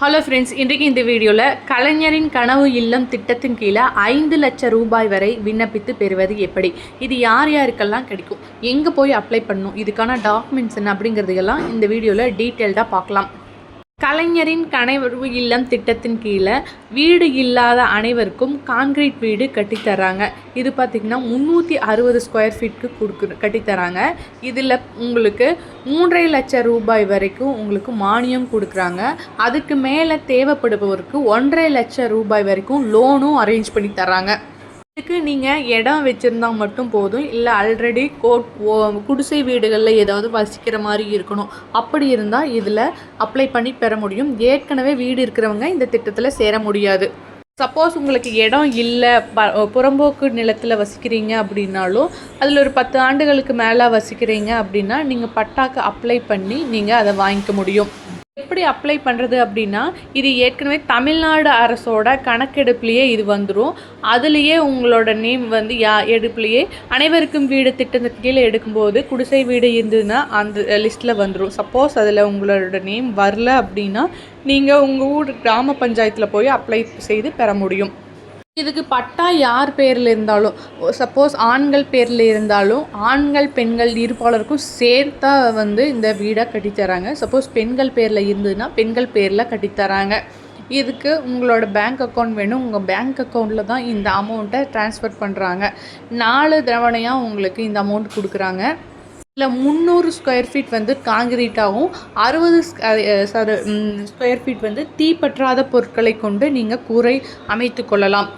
Hello friends, இன்றைக்கு இந்த வீடியோவில் கலைஞரின் கனவு இல்லம் திட்டத்தின் கீழே 5 லட்சம் ரூபாய் வரை விண்ணப்பித்து பெறுவது எப்படி, இது யார் யாருக்கெல்லாம் கிடைக்கும், எங்கே போய் அப்ளை பண்ணணும், இதுக்கான டாக்குமெண்ட்ஸ் என்ன அப்படிங்கிறதையெல்லாம் இந்த வீடியோவில் டீட்டெயில்டாக பார்க்கலாம். கலைஞரின் கனவு இல்லம் திட்டத்தின் கீழே வீடு இல்லாத அனைவருக்கும் கான்கிரீட் வீடு கட்டித்தராங்க. இது பார்த்திங்கன்னா 360 ஸ்கொயர் ஃபீட்க்கு கட்டித்தராங்க. இதில் உங்களுக்கு 3.5 லட்சம் ரூபாய் வரைக்கும் உங்களுக்கு மானியம் கொடுக்குறாங்க. அதுக்கு மேலே தேவைப்படுபவருக்கு 1.5 லட்சம் ரூபாய் வரைக்கும் லோனும் அரேஞ்ச் பண்ணி தராங்க. இதுக்கு நீங்கள் இடம் வச்சுருந்தா மட்டும் போதும், இல்லை ஆல்ரெடி குடிசை வீடுகளில் ஏதாவது வசிக்கிற மாதிரி இருக்கணும். அப்படி இருந்தால் இதில் அப்ளை பண்ணி பெற முடியும். ஏற்கனவே வீடு இருக்கிறவங்க இந்த திட்டத்தில் சேர முடியாது. சப்போஸ் உங்களுக்கு இடம் இல்லை, புறம்போக்கு நிலத்தில் வசிக்கிறீங்க அப்படின்னாலும், அதில் ஒரு 10 ஆண்டுகளுக்கு மேலே வசிக்கிறீங்க அப்படின்னா நீங்கள் பட்டாக்கு அப்ளை பண்ணி நீங்கள் அதை வாங்கிக்க முடியும். எப்படி அப்ளை பண்ணுறது அப்படின்னா, இது ஏற்கனவே தமிழ்நாடு அரசோட கணக்கெடுப்புலேயே இது வந்துடும். அதுலேயே உங்களோட நேம் வந்து எடுப்புலேயே அனைவருக்கும் வீடு திட்டத்தின் கீழே எடுக்கும்போது குடிசை வீடு இருந்ததுன்னா அந்த லிஸ்ட்டில் வந்துடும். சப்போஸ் அதில் உங்களோட நேம் வரல அப்படின்னா நீங்கள் உங்கள் ஊர் கிராம பஞ்சாயத்தில் போய் அப்ளை செய்து பெற முடியும். இதுக்கு பட்டா யார் பேரில் இருந்தாலும், சப்போஸ் ஆண்கள் பேரில் இருந்தாலும் ஆண்கள் பெண்கள் இருப்பாளருக்கும் சேர்த்தா வந்து இந்த வீடை கட்டித்தராங்க. சப்போஸ் பெண்கள் பேரில் இருந்ததுன்னா பெண்கள் பேரில் கட்டித்தராங்க. இதுக்கு உங்களோட பேங்க் அக்கௌண்ட் வேணும். உங்கள் பேங்க் அக்கௌண்ட்டில் தான் இந்த அமௌண்ட்டை ட்ரான்ஸ்ஃபர் பண்ணுறாங்க. 4 தவணையாக உங்களுக்கு இந்த அமௌண்ட் கொடுக்குறாங்க. இல்லை 300 ஸ்கொயர் ஃபீட் வந்து காங்கிரீட்டாகவும் 60 ஸ்கொயர் ஃபீட் வந்து தீப்பற்றாத பொருட்களை கொண்டு நீங்கள் கூரை அமைத்து கொள்ளலாம்.